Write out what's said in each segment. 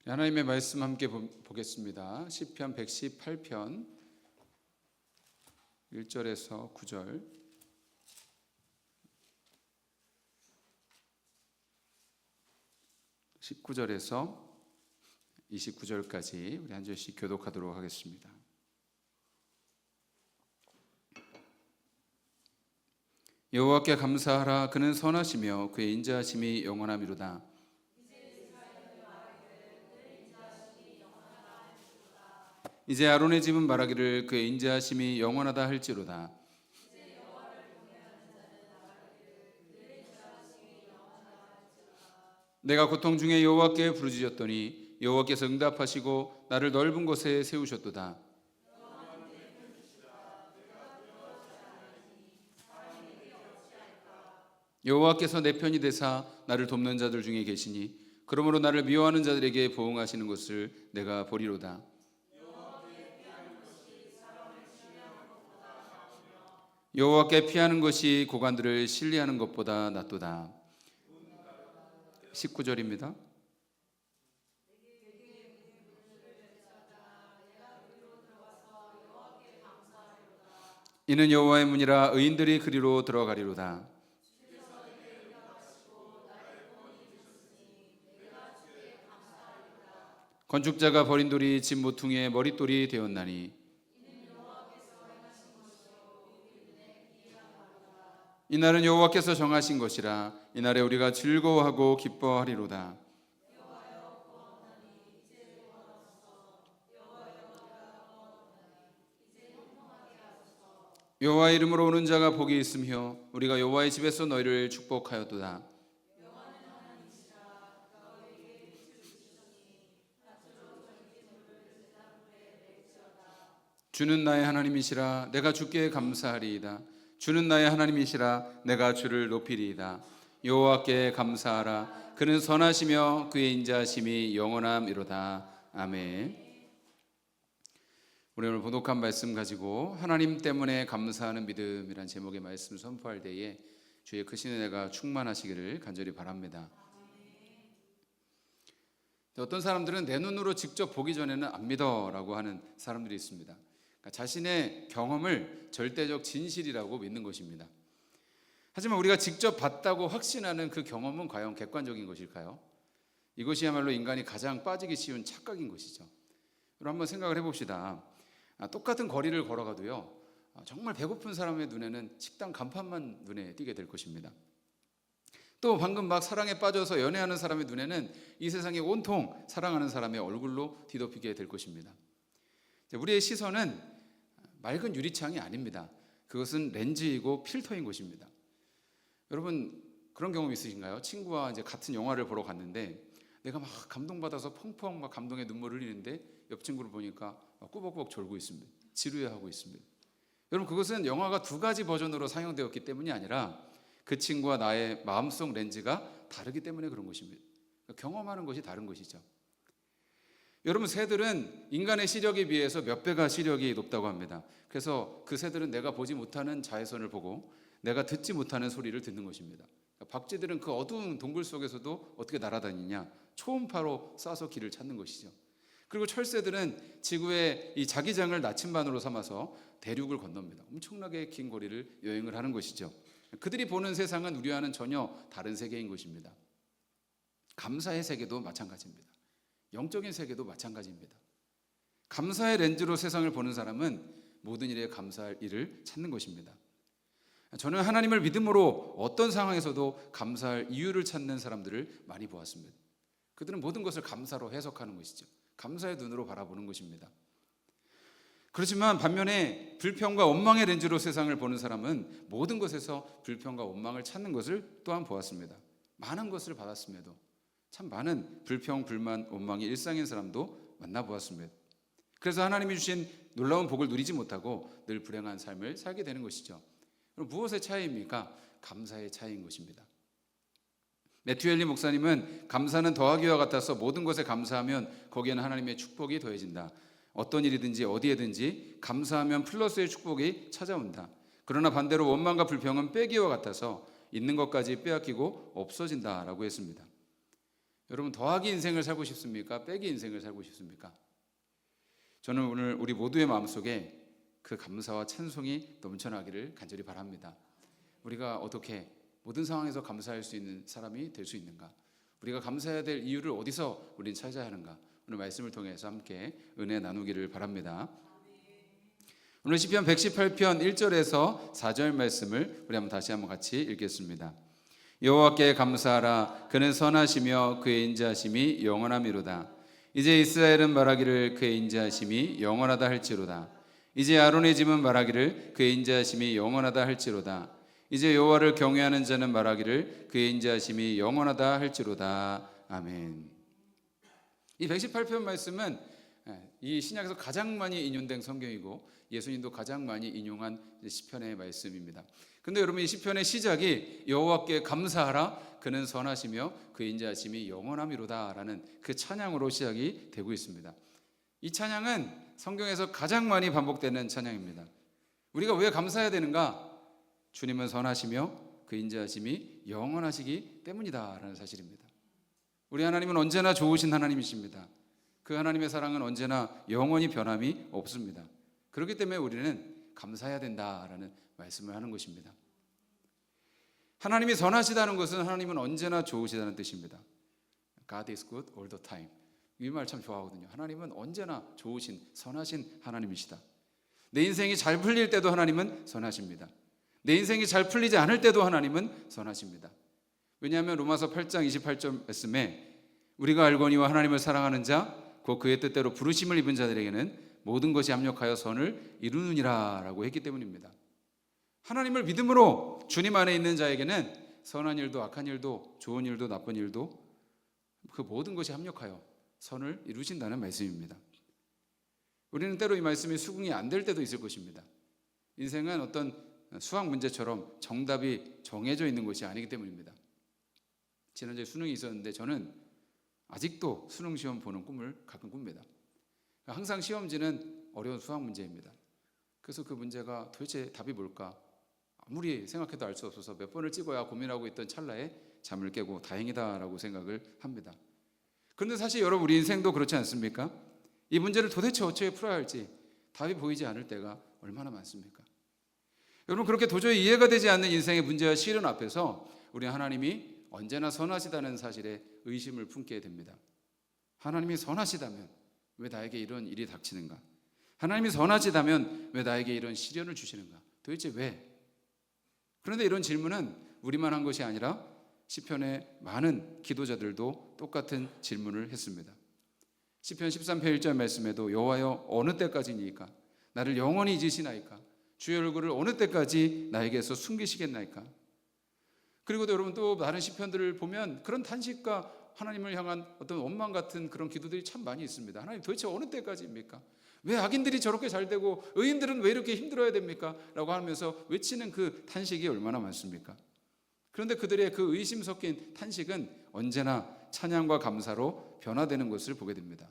하나님의 말씀 함께 보겠습니다. 시편 118편 1절에서 9절, 19절에서 29절까지 우리 한 절씩 교독하도록 하겠습니다. 여호와께 감사하라. 그는 선하시며 그의 인자하심이 영원함이로다. 이제 아론의 집은 말하기를 그의 인자하심이 영원하다 할지로다. 내가 고통 중에 여호와께 부르짖었더니 여호와께서 응답하시고 나를 넓은 곳에 세우셨도다. 여호와께서 내 편이 되사 나를 돕는 자들 중에 계시니 그러므로 나를 미워하는 자들에게 보응하시는 것을 내가 보리로다. 여호와께 피하는 것이 고관들을 신뢰하는 것보다 낫도다. 19절입니다. 이는 여호와의 문이라 의인들이 그리로 들어가리로다. 건축자가 버린 돌이 집 모퉁이의 머릿돌이 되었나니 이날은 여호와께서 정하신 것이라. 이날에 우리가 즐거워하고 기뻐하리로다. 여호와의 이름으로 오는 자가 복이 있으며 우리가 여호와의 집에서 너희를 축복하였도다. 주는 나의 하나님이시라. 내가 주께 감사하리이다. 주는 나의 하나님이시라. 내가 주를 높이리이다. 여호와께 감사하라. 그는 선하시며 그의 인자하심이 영원함이로다. 아멘. 우리 오늘 보독한 말씀 가지고 하나님 때문에 감사하는 믿음이란 제목의 말씀 선포할 때에 주의 크신 은혜가 충만하시기를 간절히 바랍니다. 어떤 사람들은 내 눈으로 직접 보기 전에는 안 믿어라고 하는 사람들이 있습니다. 자신의 경험을 절대적 진실이라고 믿는 것입니다. 하지만 우리가 직접 봤다고 확신하는 그 경험은 과연 객관적인 것일까요? 이것이야말로 인간이 가장 빠지기 쉬운 착각인 것이죠. 그럼 한번 생각을 해봅시다. 똑같은 거리를 걸어가도요, 정말 배고픈 사람의 눈에는 식당 간판만 눈에 띄게 될 것입니다. 또 방금 막 사랑에 빠져서 연애하는 사람의 눈에는 이 세상에 온통 사랑하는 사람의 얼굴로 뒤덮이게 될 것입니다. 우리의 시선은 맑은 유리창이 아닙니다. 그것은 렌즈이고 필터인 것입니다. 여러분 그런 경험 있으신가요? 친구와 이제 같은 영화를 보러 갔는데 내가 막 감동받아서 펑펑 막 감동의 눈물을 흘리는데 옆 친구를 보니까 꾸벅꾸벅 졸고 있습니다. 지루해하고 있습니다. 여러분 그것은 영화가 두 가지 버전으로 상영되었기 때문이 아니라 그 친구와 나의 마음속 렌즈가 다르기 때문에 그런 것입니다. 경험하는 것이 다른 것이죠. 여러분 새들은 인간의 시력에 비해서 몇 배가 시력이 높다고 합니다. 그래서 그 새들은 내가 보지 못하는 자외선을 보고 내가 듣지 못하는 소리를 듣는 것입니다. 박쥐들은 그 어두운 동굴 속에서도 어떻게 날아다니냐? 초음파로 쏴서 길을 찾는 것이죠. 그리고 철새들은 지구의 이 자기장을 나침반으로 삼아서 대륙을 건넙니다. 엄청나게 긴 거리를 여행을 하는 것이죠. 그들이 보는 세상은 우리와는 전혀 다른 세계인 것입니다. 감사의 세계도 마찬가지입니다. 영적인 세계도 마찬가지입니다. 감사의 렌즈로 세상을 보는 사람은 모든 일에 감사할 일을 찾는 것입니다. 저는 하나님을 믿음으로 어떤 상황에서도 감사할 이유를 찾는 사람들을 많이 보았습니다. 그들은 모든 것을 감사로 해석하는 것이죠. 감사의 눈으로 바라보는 것입니다. 그렇지만 반면에 불평과 원망의 렌즈로 세상을 보는 사람은 모든 것에서 불평과 원망을 찾는 것을 또한 보았습니다. 많은 것을 받았음에도 참 많은 불평, 불만, 원망이 일상인 사람도 만나보았습니다. 그래서 하나님이 주신 놀라운 복을 누리지 못하고 늘 불행한 삶을 살게 되는 것이죠. 그럼 무엇의 차이입니까? 감사의 차이인 것입니다. 매튜 헨리 목사님은 감사는 더하기와 같아서 모든 것에 감사하면 거기에는 하나님의 축복이 더해진다. 어떤 일이든지 어디에든지 감사하면 플러스의 축복이 찾아온다. 그러나 반대로 원망과 불평은 빼기와 같아서 있는 것까지 빼앗기고 없어진다라고 했습니다. 여러분 더하기 인생을 살고 싶습니까? 빼기 인생을 살고 싶습니까? 저는 오늘 우리 모두의 마음속에 그 감사와 찬송이 넘쳐나기를 간절히 바랍니다. 우리가 어떻게 모든 상황에서 감사할 수 있는 사람이 될 수 있는가? 우리가 감사해야 될 이유를 어디서 우리는 찾아야 하는가? 오늘 말씀을 통해서 함께 은혜 나누기를 바랍니다. 오늘 시편 118편 1절에서 4절 말씀을 우리 다시 한번 같이 읽겠습니다. 여호와께 감사하라. 그는 선하시며 그의 인자하심이 영원함이로다. 이제 이스라엘은 말하기를 그의 인자하심이 영원하다 할지로다. 이제 아론의 집은 말하기를 그의 인자하심이 영원하다 할지로다. 이제 여호와를 경외하는 자는 말하기를 그의 인자하심이 영원하다 할지로다. 아멘. 이 118편 말씀은 이 신약에서 가장 많이 인용된 성경이고 예수님도 가장 많이 인용한 시편의 말씀입니다. 근데 여러분 이 시편의 시작이 여호와께 감사하라. 그는 선하시며 그의 인자하심이 영원함이로다라는 그 찬양으로 시작이 되고 있습니다. 이 찬양은 성경에서 가장 많이 반복되는 찬양입니다. 우리가 왜 감사해야 되는가? 주님은 선하시며 그 인자하심이 영원하시기 때문이다라는 사실입니다. 우리 하나님은 언제나 좋으신 하나님이십니다. 그 하나님의 사랑은 언제나 영원히 변함이 없습니다. 그렇기 때문에 우리는 감사해야 된다라는 말씀을 하는 것입니다. 하나님이 선하시다는 것은 하나님은 언제나 좋으시다는 뜻입니다. God is good all the time. 이 말 참 좋아하거든요. 하나님은 언제나 좋으신 선하신 하나님이시다. 내 인생이 잘 풀릴 때도 하나님은 선하십니다. 내 인생이 잘 풀리지 않을 때도 하나님은 선하십니다. 왜냐하면 로마서 8장 28절 말씀에 우리가 알거니와 하나님을 사랑하는 자 곧 그의 뜻대로 부르심을 입은 자들에게는 모든 것이 합력하여 선을 이루느니라 라고 했기 때문입니다. 하나님을 믿음으로 주님 안에 있는 자에게는 선한 일도 악한 일도 좋은 일도 나쁜 일도 그 모든 것이 합력하여 선을 이루신다는 말씀입니다. 우리는 때로 이 말씀이 수긍이 안 될 때도 있을 것입니다. 인생은 어떤 수학 문제처럼 정답이 정해져 있는 것이 아니기 때문입니다. 지난주에 수능이 있었는데 저는 아직도 수능 시험 보는 꿈을 가끔 꿉니다. 항상 시험지는 어려운 수학 문제입니다. 그래서 그 문제가 도대체 답이 뭘까? 아무리 생각해도 알 수 없어서 몇 번을 찍어야 고민하고 있던 찰나에 잠을 깨고 다행이다라고 생각을 합니다. 그런데 사실 여러분 우리 인생도 그렇지 않습니까? 이 문제를 도대체 어떻게 풀어야 할지 답이 보이지 않을 때가 얼마나 많습니까? 여러분 그렇게 도저히 이해가 되지 않는 인생의 문제와 시련 앞에서 우리 하나님이 언제나 선하시다는 사실에 의심을 품게 됩니다. 하나님이 선하시다면 왜 나에게 이런 일이 닥치는가? 하나님이 선하시다면 왜 나에게 이런 시련을 주시는가? 도대체 왜? 그런데 이런 질문은 우리만 한 것이 아니라 시편의 많은 기도자들도 똑같은 질문을 했습니다. 시편 13편 1절 말씀에도 여호와여 어느 때까지니까 나를 영원히 잊으시나이까 주의 얼굴을 어느 때까지 나에게서 숨기시겠나이까. 그리고도 여러분 또 다른 시편들을 보면 그런 탄식과 하나님을 향한 어떤 원망 같은 그런 기도들이 참 많이 있습니다. 하나님 도대체 어느 때까지입니까? 왜 악인들이 저렇게 잘 되고 의인들은 왜 이렇게 힘들어야 됩니까? 라고 하면서 외치는 그 탄식이 얼마나 많습니까? 그런데 그들의 그 의심 섞인 탄식은 언제나 찬양과 감사로 변화되는 것을 보게 됩니다.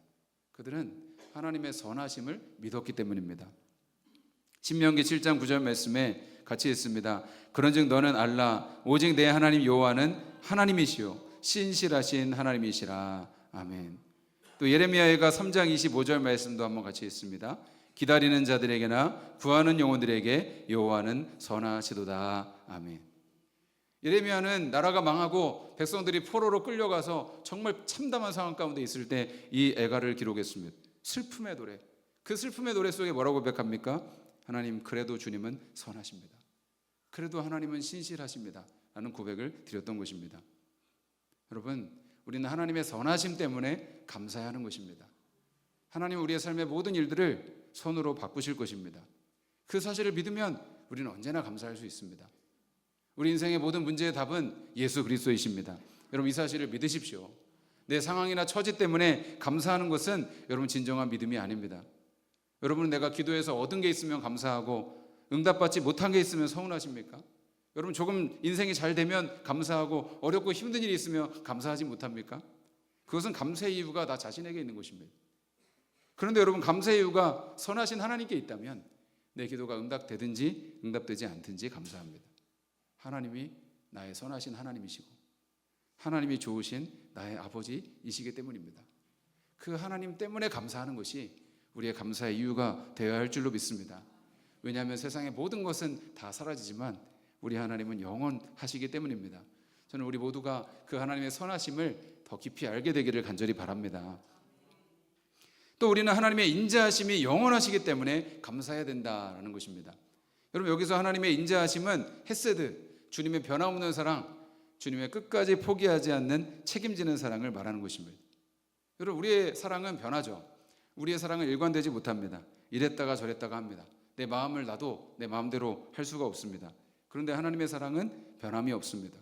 그들은 하나님의 선하심을 믿었기 때문입니다. 신명기 7장 9절 말씀에 같이 있습니다. 그런즉 너는 알라 오직 내 하나님 여호와는 하나님이시요 신실하신 하나님이시라. 아멘. 또 예레미야가 3장 25절 말씀도 한번 같이 있습니다. 기다리는 자들에게나 구하는 영혼들에게 여호와는 선하시도다. 아멘. 예레미야는 나라가 망하고 백성들이 포로로 끌려가서 정말 참담한 상황 가운데 있을 때 이 애가를 기록했습니다. 슬픔의 노래. 그 슬픔의 노래 속에 뭐라고 고백합니까? 하나님 그래도 주님은 선하십니다. 그래도 하나님은 신실하십니다. 라는 고백을 드렸던 것입니다. 여러분 우리는 하나님의 선하심 때문에 감사해야 하는 것입니다. 하나님은 우리의 삶의 모든 일들을 선으로 바꾸실 것입니다. 그 사실을 믿으면 우리는 언제나 감사할 수 있습니다. 우리 인생의 모든 문제의 답은 예수 그리스도이십니다. 여러분 이 사실을 믿으십시오. 내 상황이나 처지 때문에 감사하는 것은 여러분 진정한 믿음이 아닙니다. 여러분은 내가 기도해서 얻은 게 있으면 감사하고 응답받지 못한 게 있으면 서운하십니까? 여러분 조금 인생이 잘 되면 감사하고 어렵고 힘든 일이 있으면 감사하지 못합니까? 그것은 감사의 이유가 나 자신에게 있는 것입니다. 그런데 여러분 감사의 이유가 선하신 하나님께 있다면 내 기도가 응답되든지 응답되지 않든지 감사합니다. 하나님이 나의 선하신 하나님이시고 하나님이 좋으신 나의 아버지이시기 때문입니다. 그 하나님 때문에 감사하는 것이 우리의 감사의 이유가 되어야 할 줄로 믿습니다. 왜냐하면 세상의 모든 것은 다 사라지지만 우리 하나님은 영원하시기 때문입니다. 저는 우리 모두가 그 하나님의 선하심을 더 깊이 알게 되기를 간절히 바랍니다. 또 우리는 하나님의 인자하심이 영원하시기 때문에 감사해야 된다는 것입니다. 여러분, 여기서 하나님의 인자하심은 헤세드, 주님의 변함없는 사랑, 주님의 끝까지 포기하지 않는 책임지는 사랑을 말하는 것입니다. 여러분, 우리의 사랑은 변하죠. 우리의 사랑은 일관되지 못합니다. 이랬다가 저랬다가 합니다. 내 마음을 나도 내 마음대로 할 수가 없습니다. 그런데 하나님의 사랑은 변함이 없습니다.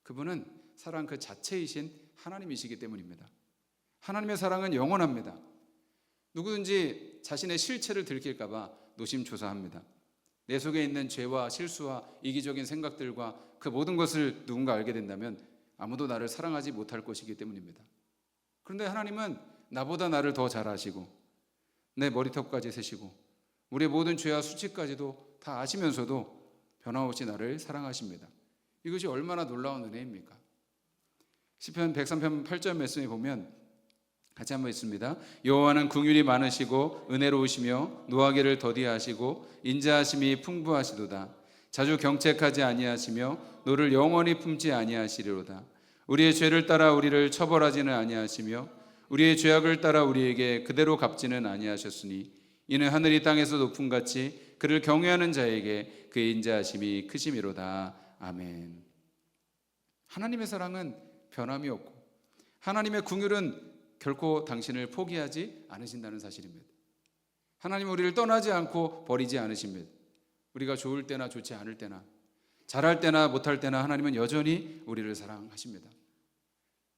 그분은 사랑 그 자체이신 하나님이시기 때문입니다. 하나님의 사랑은 영원합니다. 누구든지 자신의 실체를 들킬까 봐 노심초사합니다. 내 속에 있는 죄와 실수와 이기적인 생각들과 그 모든 것을 누군가 알게 된다면 아무도 나를 사랑하지 못할 것이기 때문입니다. 그런데 하나님은 나보다 나를 더 잘 아시고 내 머리털까지 세시고 우리의 모든 죄와 수치까지도 다 아시면서도 변함없이 나를 사랑하십니다. 이것이 얼마나 놀라운 은혜입니까? 시편 103편 8절 말씀에 보면 같이 한번 읽습니다. 여호와는 긍휼이 많으시고 은혜로우시며 노하기를 더디하시고 인자하심이 풍부하시도다. 자주 경책하지 아니하시며 노를 영원히 품지 아니하시리로다. 우리의 죄를 따라 우리를 처벌하지는 아니하시며 우리의 죄악을 따라 우리에게 그대로 갚지는 아니하셨으니 이는 하늘이 땅에서 높음같이 그를 경외하는 자에게 그의 인자하심이 크심이로다. 아멘. 하나님의 사랑은 변함이 없고 하나님의 긍휼은 결코 당신을 포기하지 않으신다는 사실입니다. 하나님은 우리를 떠나지 않고 버리지 않으십니다. 우리가 좋을 때나 좋지 않을 때나 잘할 때나 못할 때나 하나님은 여전히 우리를 사랑하십니다.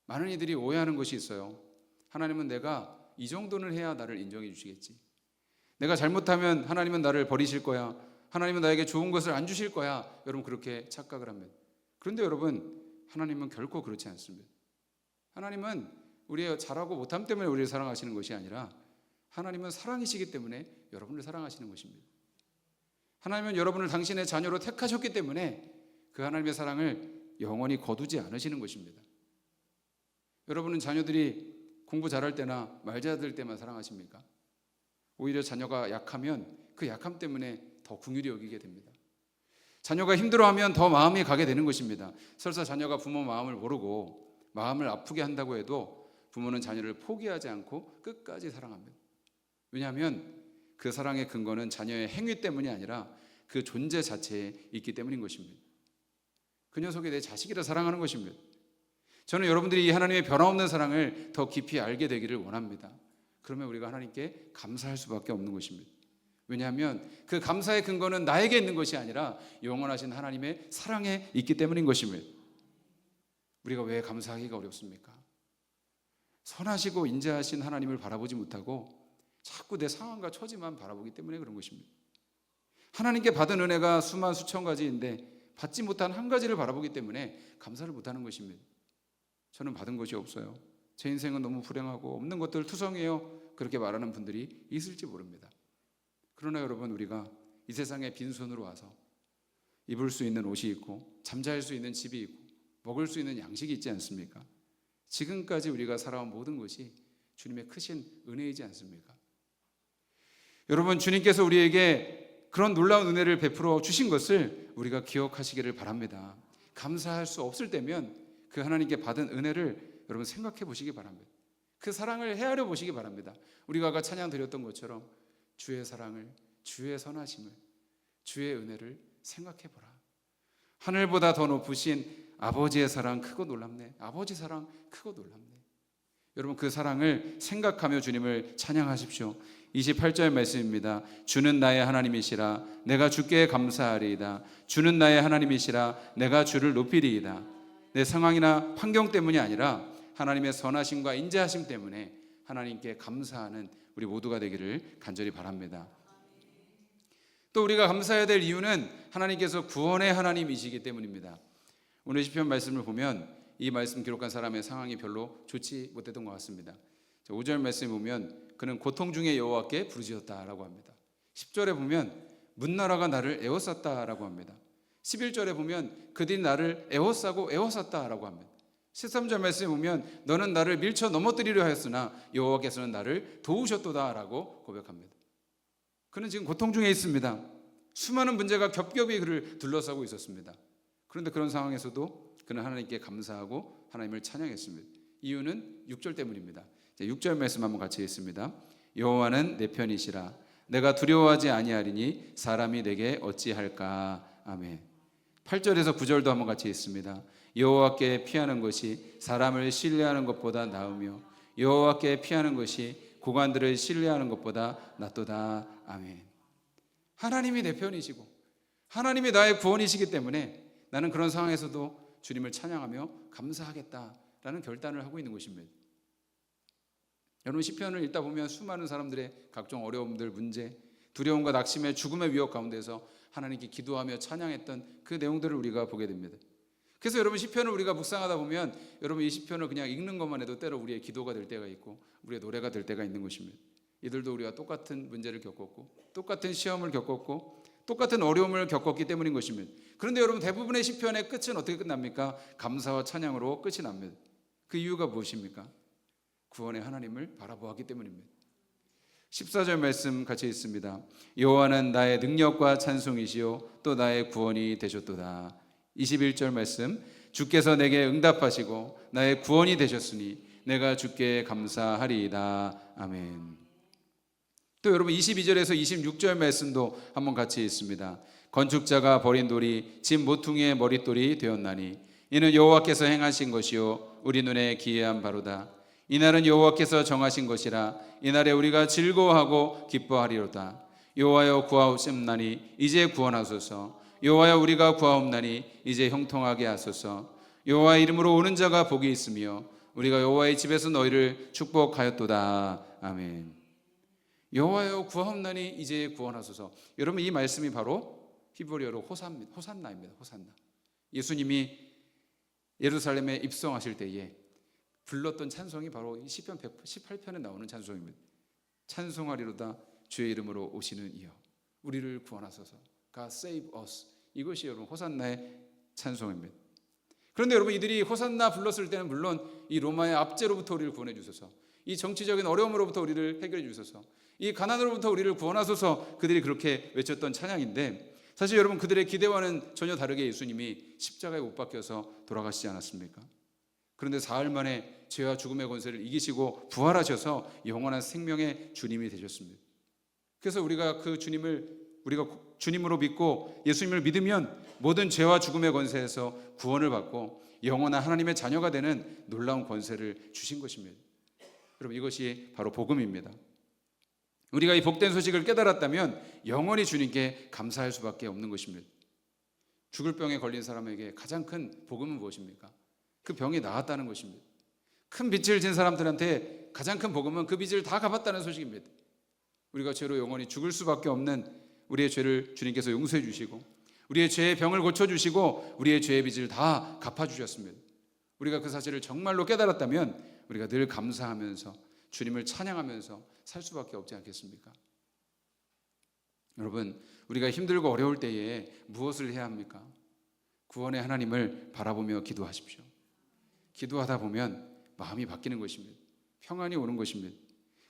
많은 이들이 오해하는 것이 있어요. 하나님은 내가 이 정도는 해야 나를 인정해 주시겠지. 내가 잘못하면 하나님은 나를 버리실 거야. 하나님은 나에게 좋은 것을 안 주실 거야. 여러분, 그렇게 착각을 합니다. 그런데 여러분, 하나님은 결코 그렇지 않습니다. 하나님은 우리의 잘하고 못함 때문에 우리를 사랑하시는 것이 아니라 하나님은 사랑이시기 때문에 여러분을 사랑하시는 것입니다. 하나님은 여러분을 당신의 자녀로 택하셨기 때문에 그 하나님의 사랑을 영원히 거두지 않으시는 것입니다. 여러분은 자녀들이 공부 잘할 때나 말 잘들 때만 사랑하십니까? 오히려 자녀가 약하면 그 약함 때문에 더 긍휼히 여기게 됩니다. 자녀가 힘들어하면 더 마음이 가게 되는 것입니다. 설사 자녀가 부모 마음을 모르고 마음을 아프게 한다고 해도 부모는 자녀를 포기하지 않고 끝까지 사랑합니다. 왜냐하면 그 사랑의 근거는 자녀의 행위 때문이 아니라 그 존재 자체에 있기 때문인 것입니다. 그 녀석이 내 자식이라 사랑하는 것입니다. 저는 여러분들이 이 하나님의 변함없는 사랑을 더 깊이 알게 되기를 원합니다. 그러면 우리가 하나님께 감사할 수밖에 없는 것입니다. 왜냐하면 그 감사의 근거는 나에게 있는 것이 아니라 영원하신 하나님의 사랑에 있기 때문인 것입니다. 우리가 왜 감사하기가 어렵습니까? 선하시고 인자하신 하나님을 바라보지 못하고 자꾸 내 상황과 처지만 바라보기 때문에 그런 것입니다. 하나님께 받은 은혜가 수만 수천 가지인데 받지 못한 한 가지를 바라보기 때문에 감사를 못하는 것입니다. 저는 받은 것이 없어요. 제 인생은 너무 불행하고 없는 것들 투성이에요. 그렇게 말하는 분들이 있을지 모릅니다. 그러나 여러분, 우리가 이 세상에 빈손으로 와서 입을 수 있는 옷이 있고 잠잘 수 있는 집이 있고 먹을 수 있는 양식이 있지 않습니까? 지금까지 우리가 살아온 모든 것이 주님의 크신 은혜이지 않습니까? 여러분, 주님께서 우리에게 그런 놀라운 은혜를 베풀어 주신 것을 우리가 기억하시기를 바랍니다. 감사할 수 없을 때면 그 하나님께 받은 은혜를 여러분 생각해 보시기 바랍니다. 그 사랑을 헤아려 보시기 바랍니다. 우리가 아까 찬양 드렸던 것처럼 주의 사랑을, 주의 선하심을, 주의 은혜를 생각해 보라. 하늘보다 더 높으신 아버지의 사랑 크고 놀랍네. 아버지 사랑 크고 놀랍네. 여러분, 그 사랑을 생각하며 주님을 찬양하십시오. 28절 말씀입니다. 주는 나의 하나님이시라 내가 주께 감사하리이다. 주는 나의 하나님이시라 내가 주를 높이리이다. 내 상황이나 환경 때문이 아니라 하나님의 선하심과 인자하심 때문에 하나님께 감사하는 우리 모두가 되기를 간절히 바랍니다. 또 우리가 감사해야 될 이유는 하나님께서 구원의 하나님이시기 때문입니다. 오늘 시편 말씀을 보면 이 말씀 기록한 사람의 상황이 별로 좋지 못했던 것 같습니다. 5절 말씀에 보면 그는 고통 중에 여호와께 부르짖었다라고 합니다. 10절에 보면 문나라가 나를 에워쌌다라고 합니다. 11절에 보면 그들이 나를 에워싸고 에워쌌다라고 합니다. 13절 말씀에 보면 너는 나를 밀쳐 넘어뜨리려 하였으나 여호와께서는 나를 도우셨도다라고 고백합니다. 그는 지금 고통 중에 있습니다. 수많은 문제가 겹겹이 그를 둘러싸고 있었습니다. 그런데 그런 상황에서도 그는 하나님께 감사하고 하나님을 찬양했습니다. 이유는 6절 때문입니다. 6절 말씀 한번 같이 읽습니다. 여호와는 내 편이시라 내가 두려워하지 아니하리니 사람이 내게 어찌할까. 아멘. 8절에서 9절도 한번 같이 읽습니다. 여호와께 피하는 것이 사람을 신뢰하는 것보다 나으며 여호와께 피하는 것이 고관들을 신뢰하는 것보다 낫도다. 아멘. 하나님이 내 편이시고 하나님이 나의 구원이시기 때문에 나는 그런 상황에서도 주님을 찬양하며 감사하겠다라는 결단을 하고 있는 것입니다. 여러분 시편을 읽다 보면 수많은 사람들의 각종 어려움들, 문제, 두려움과 낙심의 죽음의 위협 가운데서 하나님께 기도하며 찬양했던 그 내용들을 우리가 보게 됩니다. 그래서 여러분 시편을 우리가 묵상하다 보면 여러분 이 시편을 그냥 읽는 것만 해도 때로 우리의 기도가 될 때가 있고 우리의 노래가 될 때가 있는 것입니다. 이들도 우리가 똑같은 문제를 겪었고 똑같은 시험을 겪었고 똑같은 어려움을 겪었기 때문인 것입니다. 그런데 여러분 대부분의 시편의 끝은 어떻게 끝납니까? 감사와 찬양으로 끝이 납니다. 그 이유가 무엇입니까? 구원의 하나님을 바라보았기 때문입니다. 14절 말씀 같이 읽습니다. 여호와는 나의 능력과 찬송이시요 또 나의 구원이 되셨도다. 21절 말씀 주께서 내게 응답하시고 나의 구원이 되셨으니 내가 주께 감사하리이다. 아멘. 또 여러분 22절에서 26절 말씀도 한번 같이 읽습니다. 건축자가 버린 돌이 집 모퉁이의 머릿돌이 되었나니 이는 여호와께서 행하신 것이요 우리 눈에 기이한 바로다. 이날은 여호와께서 정하신 것이라 이날에 우리가 즐거워하고 기뻐하리로다. 여호와여 구하옵나니 이제 구원하소서. 여호와여 우리가 구하옵나니 이제 형통하게 하소서. 여호와의 이름으로 오는 자가 복이 있으며 우리가 여호와의 집에서 너희를 축복하였도다. 아멘. 여호와여 구하옵나니 이제 구원하소서. 여러분 이 말씀이 바로 히브리어로 호산나입니다. 호산나. 예수님이 예루살렘에 입성하실 때에 불렀던 찬송이 바로 이 시편 118편에 나오는 찬송입니다. 찬송하리로다 주의 이름으로 오시는 이여 우리를 구원하소서. God save us. 이것이 여러분 호산나의 찬송입니다. 그런데 여러분 이들이 호산나 불렀을 때는 물론 이 로마의 압제로부터 우리를 구원해 주소서, 이 정치적인 어려움으로부터 우리를 해결해 주소서, 이 가난으로부터 우리를 구원하소서, 그들이 그렇게 외쳤던 찬양인데 사실 여러분 그들의 기대와는 전혀 다르게 예수님이 십자가에 못 박혀서 돌아가시지 않았습니까? 그런데 사흘 만에 죄와 죽음의 권세를 이기시고 부활하셔서 영원한 생명의 주님이 되셨습니다. 그래서 우리가 그 우리가 주님으로 믿고 예수님을 믿으면 모든 죄와 죽음의 권세에서 구원을 받고 영원한 하나님의 자녀가 되는 놀라운 권세를 주신 것입니다. 여러분 이것이 바로 복음입니다. 우리가 이 복된 소식을 깨달았다면 영원히 주님께 감사할 수밖에 없는 것입니다. 죽을 병에 걸린 사람에게 가장 큰 복음은 무엇입니까? 그 병이 나았다는 것입니다. 큰 빚을 진 사람들한테 가장 큰 복음은 그 빚을 다 갚았다는 소식입니다. 우리가 죄로 영원히 죽을 수밖에 없는 우리의 죄를 주님께서 용서해 주시고 우리의 죄의 병을 고쳐주시고 우리의 죄의 빚을 다 갚아주셨습니다. 우리가 그 사실을 정말로 깨달았다면 우리가 늘 감사하면서 주님을 찬양하면서 살 수밖에 없지 않겠습니까? 여러분 우리가 힘들고 어려울 때에 무엇을 해야 합니까? 구원의 하나님을 바라보며 기도하십시오. 기도하다 보면 마음이 바뀌는 것입니다. 평안이 오는 것입니다.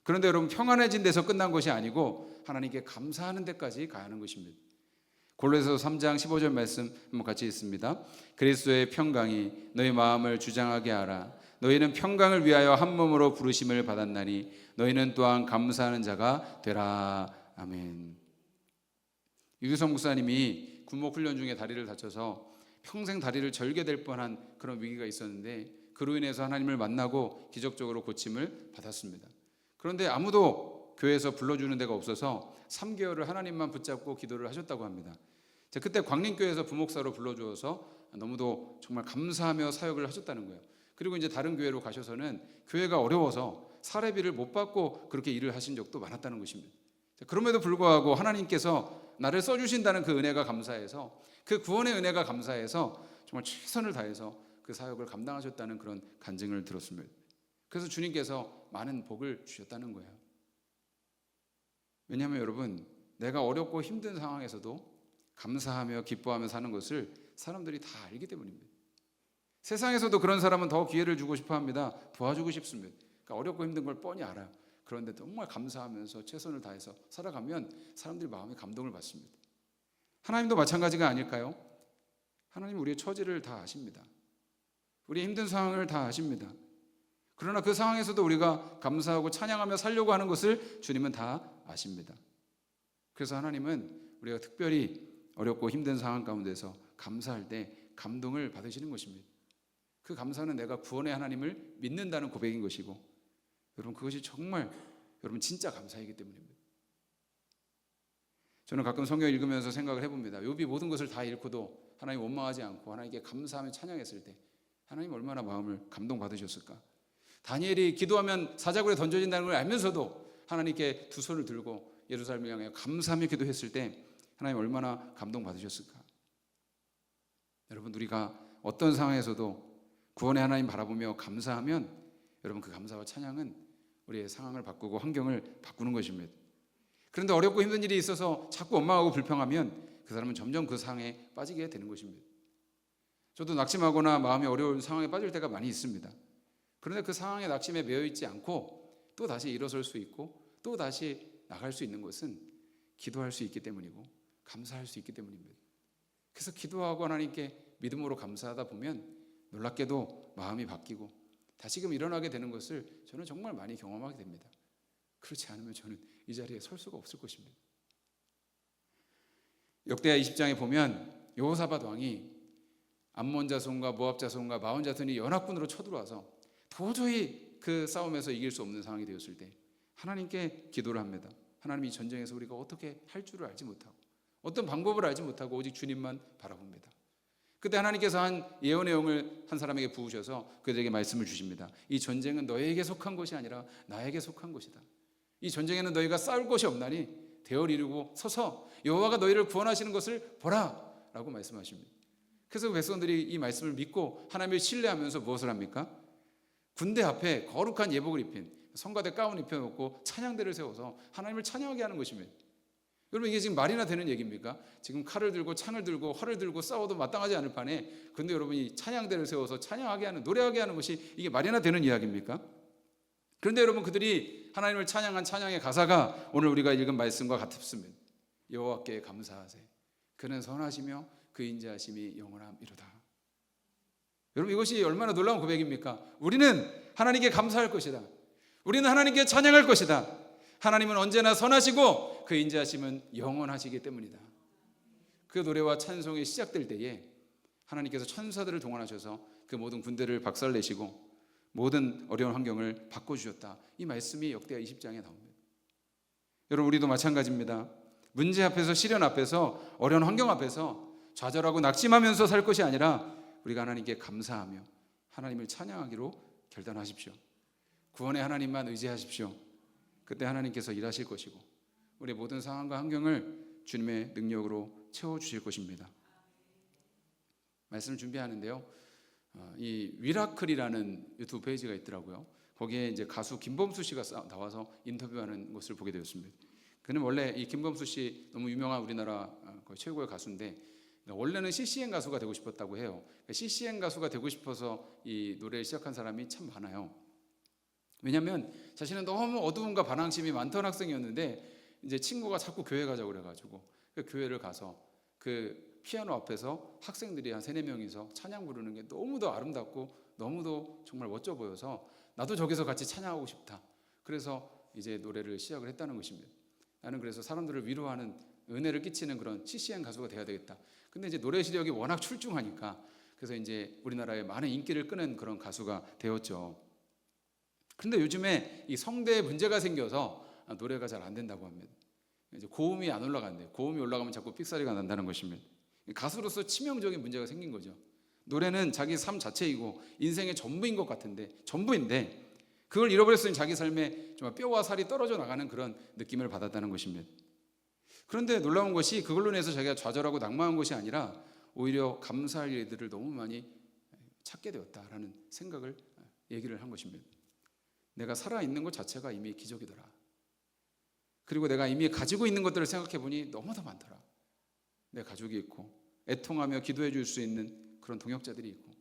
그런데 여러분 평안해진 데서 끝난 것이 아니고 하나님께 감사하는 데까지 가야 하는 것입니다. 골로새서 3장 15절 말씀 한번 같이 읽습니다. 그리스도의 평강이 너희 마음을 주장하게 하라. 너희는 평강을 위하여 한 몸으로 부르심을 받았나니 너희는 또한 감사하는 자가 되라. 아멘. 유기성 목사님이 군목 훈련 중에 다리를 다쳐서 평생 다리를 절게 될 뻔한 그런 위기가 있었는데 그로 인해서 하나님을 만나고 기적적으로 고침을 받았습니다. 그런데 아무도 교회에서 불러주는 데가 없어서 3개월을 하나님만 붙잡고 기도를 하셨다고 합니다. 그때 광림교회에서 부목사로 불러주어서 너무도 정말 감사하며 사역을 하셨다는 거예요. 그리고 이제 다른 교회로 가셔서는 교회가 어려워서 사례비를 못 받고 그렇게 일을 하신 적도 많았다는 것입니다. 그럼에도 불구하고 하나님께서 나를 써주신다는 그 은혜가 감사해서 그 구원의 은혜가 감사해서 정말 최선을 다해서 그 사역을 감당하셨다는 그런 간증을 들었습니다. 그래서 주님께서 많은 복을 주셨다는 거예요. 왜냐하면 여러분 내가 어렵고 힘든 상황에서도 감사하며 기뻐하며 사는 것을 사람들이 다 알기 때문입니다. 세상에서도 그런 사람은 더 기회를 주고 싶어 합니다. 도와주고 싶습니다. 그러니까 어렵고 힘든 걸 뻔히 알아요. 그런데 정말 감사하면서 최선을 다해서 살아가면 사람들이 마음에 감동을 받습니다. 하나님도 마찬가지가 아닐까요? 하나님 우리의 처지를 다 아십니다. 우리의 힘든 상황을 다 아십니다. 그러나 그 상황에서도 우리가 감사하고 찬양하며 살려고 하는 것을 주님은 다 아십니다. 그래서 하나님은 우리가 특별히 어렵고 힘든 상황 가운데서 감사할 때 감동을 받으시는 것입니다. 그 감사는 내가 구원의 하나님을 믿는다는 고백인 것이고, 여러분 그것이 정말 여러분 진짜 감사이기 때문입니다. 저는 가끔 성경 읽으면서 생각을 해봅니다. 욥이 모든 것을 다 잃고도 하나님 원망하지 않고 하나님께 감사하며 찬양했을 때 하나님 얼마나 마음을 감동받으셨을까. 다니엘이 기도하면 사자굴에 던져진다는 걸 알면서도 하나님께 두 손을 들고 예루살렘을 향해 감사하며 기도했을 때 하나님 얼마나 감동받으셨을까. 여러분 우리가 어떤 상황에서도 구원의 하나님 바라보며 감사하면 여러분 그 감사와 찬양은 우리의 상황을 바꾸고 환경을 바꾸는 것입니다. 그런데 어렵고 힘든 일이 있어서 자꾸 원망하고 불평하면 그 사람은 점점 그 상황에 빠지게 되는 것입니다. 저도 낙심하거나 마음이 어려운 상황에 빠질 때가 많이 있습니다. 그런데 그 상황에 낙심에 매여 있지 않고 또 다시 일어설 수 있고 또 다시 나갈 수 있는 것은 기도할 수 있기 때문이고 감사할 수 있기 때문입니다. 그래서 기도하고 하나님께 믿음으로 감사하다 보면 놀랍게도 마음이 바뀌고 다시금 일어나게 되는 것을 저는 정말 많이 경험하게 됩니다. 그렇지 않으면 저는 이 자리에 설 수가 없을 것입니다. 역대하 20장에 보면 여호사밧 왕이 암몬 자손과 모압 자손과 마온 자손이 연합군으로 쳐들어와서 도저히 그 싸움에서 이길 수 없는 상황이 되었을 때 하나님께 기도를 합니다. 하나님 이 전쟁에서 우리가 어떻게 할 줄을 알지 못하고 어떤 방법을 알지 못하고 오직 주님만 바라봅니다. 그때 하나님께서 한 예언의 영을 한 사람에게 부으셔서 그들에게 말씀을 주십니다. 이 전쟁은 너에게 속한 것이 아니라 나에게 속한 것이다. 이 전쟁에는 너희가 싸울 것이 없나니 대열 이루고 서서 여호와가 너희를 구원하시는 것을 보라 라고 말씀하십니다. 그래서 백성들이 이 말씀을 믿고 하나님을 신뢰하면서 무엇을 합니까? 군대 앞에 거룩한 예복을 입힌 성가대 가운 입혀놓고 찬양대를 세워서 하나님을 찬양하게 하는 것입니다. 여러분 이게 지금 말이나 되는 얘기입니까? 지금 칼을 들고 창을 들고 활을 들고 싸워도 마땅하지 않을 판에 근데 여러분이 찬양대를 세워서 찬양하게 하는 노래하게 하는 것이 이게 말이나 되는 이야기입니까? 그런데 여러분 그들이 하나님을 찬양한 찬양의 가사가 오늘 우리가 읽은 말씀과 같습니다. 여호와께 감사하세 그는 선하시며 그 인자하심이 영원함이로다. 여러분 이것이 얼마나 놀라운 고백입니까? 우리는 하나님께 감사할 것이다. 우리는 하나님께 찬양할 것이다. 하나님은 언제나 선하시고 그 인자하심은 영원하시기 때문이다. 그 노래와 찬송이 시작될 때에 하나님께서 천사들을 동원하셔서 그 모든 군대를 박살내시고 모든 어려운 환경을 바꿔주셨다. 이 말씀이 역대하 20장에 나옵니다. 여러분 우리도 마찬가지입니다. 문제 앞에서 시련 앞에서 어려운 환경 앞에서 좌절하고 낙심하면서 살 것이 아니라 우리가 하나님께 감사하며 하나님을 찬양하기로 결단하십시오. 구원의 하나님만 의지하십시오. 그때 하나님께서 일하실 것이고 우리의 모든 상황과 환경을 주님의 능력으로 채워주실 것입니다. 말씀을 준비하는데요. 이 위라클이라는 유튜브 페이지가 있더라고요. 거기에 이제 가수 김범수 씨가 나와서 인터뷰하는 것을 보게 되었습니다. 그는 원래 이 김범수 씨 너무 유명한 우리나라 거의 최고의 가수인데 원래는 CCN 가수가 되고 싶었다고 해요. CCN 가수가 되고 싶어서 이 노래를 시작한 사람이 참 많아요. 왜냐하면 자신은 너무 어두움과 반항심이 많던 학생이었는데 이제 친구가 자꾸 교회 가자고 그래가지고 그 교회를 가서 그 피아노 앞에서 학생들이 한 3-4명이서 찬양 부르는 게 너무도 아름답고 너무도 정말 멋져 보여서 나도 저기서 같이 찬양하고 싶다. 그래서 이제 노래를 시작을 했다는 것입니다. 나는 그래서 사람들을 위로하는 은혜를 끼치는 그런 CCN 가수가 돼야 되겠다. 근데 이제 노래 실력이 워낙 출중하니까 그래서 이제 우리나라에 많은 인기를 끄는 그런 가수가 되었죠. 그런데 요즘에 이 성대에 문제가 생겨서 노래가 잘 안 된다고 합니다. 이제 고음이 안 올라간대요. 고음이 올라가면 자꾸 삑사리가 난다는 것입니다. 가수로서 치명적인 문제가 생긴 거죠. 노래는 자기 삶 자체이고 인생의 전부인 것 같은데 전부인데 그걸 잃어버렸으니 자기 삶에 정말 뼈와 살이 떨어져 나가는 그런 느낌을 받았다는 것입니다. 그런데 놀라운 것이 그걸로 인해서 자기가 좌절하고 낙망한 것이 아니라 오히려 감사할 일들을 너무 많이 찾게 되었다라는 생각을 얘기를 한 것입니다. 내가 살아있는 것 자체가 이미 기적이더라. 그리고 내가 이미 가지고 있는 것들을 생각해 보니 너무 더 많더라. 내 가족이 있고 애통하며 기도해 줄 수 있는 그런 동역자들이 있고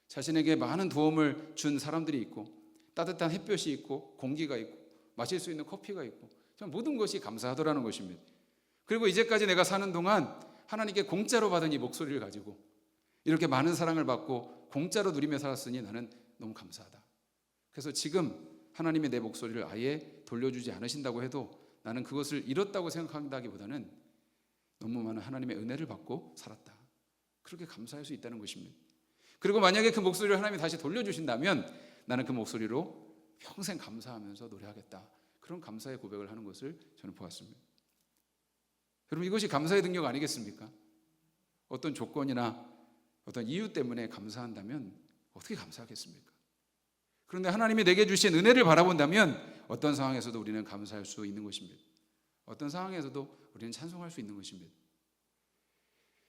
자신에게 많은 도움을 준 사람들이 있고, 따뜻한 햇볕이 있고, 공기가 있고, 마실 수 있는 커피가 있고, 모든 것이 감사하더라는 것입니다. 그리고 이제까지 내가 사는 동안 하나님께 공짜로 받은 이 목소리를 가지고 이렇게 많은 사랑을 받고 공짜로 누리며 살았으니 나는 너무 감사하다. 그래서 지금 하나님이 내 목소리를 아예 돌려주지 않으신다고 해도 나는 그것을 잃었다고 생각한다기보다는 너무 많은 하나님의 은혜를 받고 살았다. 그렇게 감사할 수 있다는 것입니다. 그리고 만약에 그 목소리를 하나님이 다시 돌려주신다면 나는 그 목소리로 평생 감사하면서 노래하겠다. 그런 감사의 고백을 하는 것을 저는 보았습니다. 여러분, 이것이 감사의 능력 아니겠습니까? 어떤 조건이나 어떤 이유 때문에 감사한다면 어떻게 감사하겠습니까? 그런데 하나님이 내게 주신 은혜를 바라본다면 어떤 상황에서도 우리는 감사할 수 있는 것입니다. 어떤 상황에서도 우리는 찬송할 수 있는 것입니다.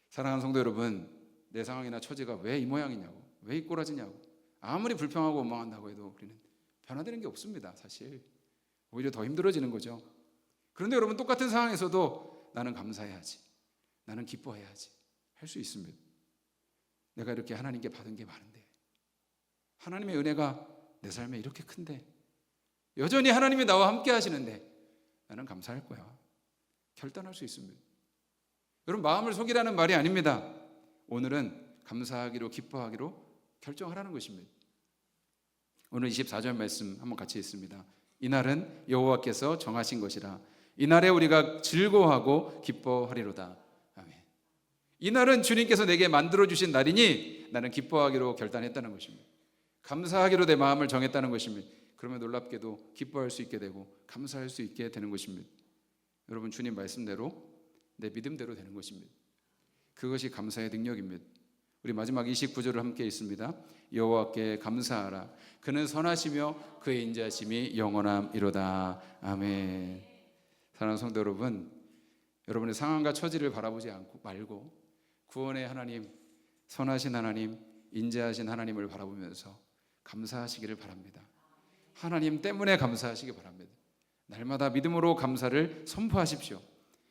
사랑하는 성도 여러분, 내 상황이나 처지가 왜 이 모양이냐고, 왜 이 꼬라지냐고, 아무리 불평하고 원망한다고 해도 우리는 변화되는 게 없습니다. 사실 오히려 더 힘들어지는 거죠. 그런데 여러분, 똑같은 상황에서도 나는 감사해야지, 나는 기뻐해야지 할 수 있습니다. 내가 이렇게 하나님께 받은 게 많은데, 하나님의 은혜가 내 삶에 이렇게 큰데, 여전히 하나님이 나와 함께 하시는데 나는 감사할 거야. 결단할 수 있습니다. 여러분, 마음을 속이라는 말이 아닙니다. 오늘은 감사하기로, 기뻐하기로 결정하라는 것입니다. 오늘 24절 말씀 한번 같이 읽습니다. 이날은 여호와께서 정하신 것이라, 이날에 우리가 즐거워하고 기뻐하리로다. 아멘. 이날은 주님께서 내게 만들어주신 날이니 나는 기뻐하기로 결단했다는 것입니다. 감사하기로 내 마음을 정했다는 것입니다. 그러면 놀랍게도 기뻐할 수 있게 되고 감사할 수 있게 되는 것입니다. 여러분, 주님 말씀대로, 내 믿음대로 되는 것입니다. 그것이 감사의 능력입니다. 우리 마지막 29절을 함께 읽습니다. 여호와께 감사하라. 그는 선하시며 그의 인자심이 영원함이로다. 아멘. 사랑하는 성도 여러분, 여러분의 상황과 처지를 바라보지 말고 구원의 하나님, 선하신 하나님, 인자하신 하나님을 바라보면서 감사하시기를 바랍니다. 하나님 때문에 감사하시기 바랍니다. 날마다 믿음으로 감사를 선포하십시오.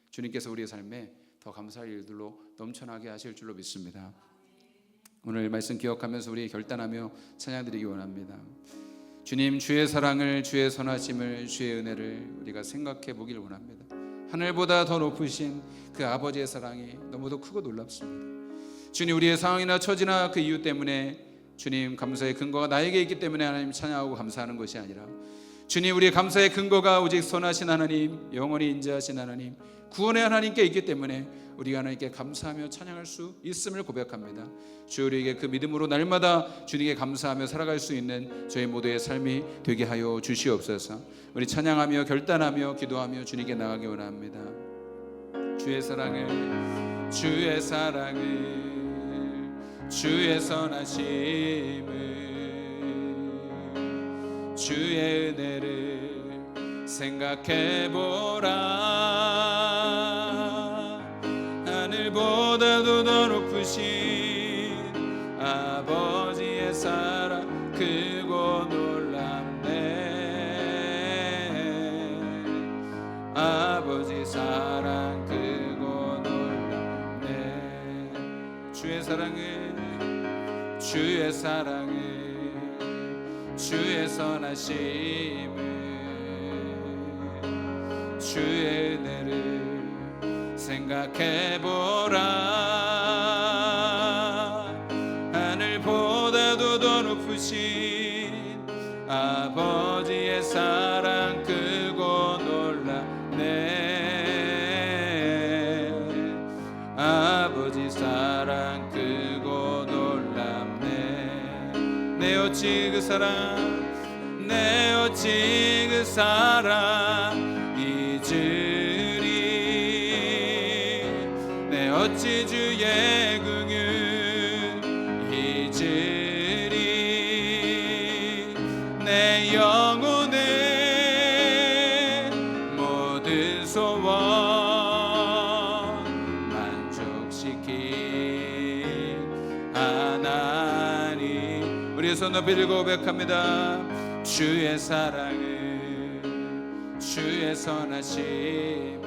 주님께서 우리의 삶에 더 감사할 일들로 넘쳐나게 하실 줄로 믿습니다. 오늘 말씀 기억하면서 우리 결단하며 찬양드리기 원합니다. 주님, 주의 사랑을, 주의 선하심을, 주의 은혜를 우리가 생각해 보길 원합니다. 하늘보다 더 높으신 그 아버지의 사랑이 너무도 크고 놀랍습니다. 주님, 우리의 상황이나 처지나 그 이유 때문에 주님, 감사의 근거가 나에게 있기 때문에 하나님 찬양하고 감사하는 것이 아니라, 주님, 우리의 감사의 근거가 오직 선하신 하나님, 영원히 인자하신 하나님, 구원의 하나님께 있기 때문에 우리가 하나님께 감사하며 찬양할 수 있음을 고백합니다. 주, 우리에게 그 믿음으로 날마다 주님께 감사하며 살아갈 수 있는 저희 모두의 삶이 되게 하여 주시옵소서. 우리 찬양하며 결단하며 기도하며 주님께 나가기 원합니다. 주의 사랑을, 주의 사랑을, 주의 선하심을, 주의 은혜를 생각해보라. 하늘보다도 더 높으신 아버지의 사랑 크고 놀랍네. 아버지 사랑 크고 놀랍네. 주의 사랑을, 주의 사랑을, 주의 선하심을, 주의 은혜를 생각해보라. 하늘보다도 더 높으신 아버지의 사랑 크고 놀랍네. 아버지 사랑 크고 놀랍네. 내 어찌 그 사랑, 내 어찌 그 사랑 잊으리. 내 어찌 주의 긍휼 잊으리. 내 영혼의 모든 소원 만족시킨 하나님. 우리의 손 높이 들고 고백합니다. 주의 사랑을, 주의 선하심을,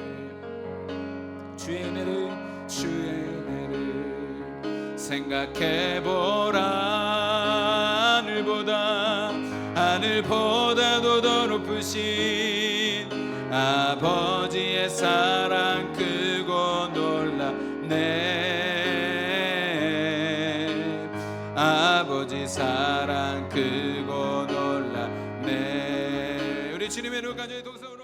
주의 은혜를, 주의 은혜를 생각해보라. 하늘보다도 더 높으신 아버지의 사랑 크고 놀랍네. 아버지 사랑 크고 놀랍네. 우리 주님의 눈 간절히 동성으로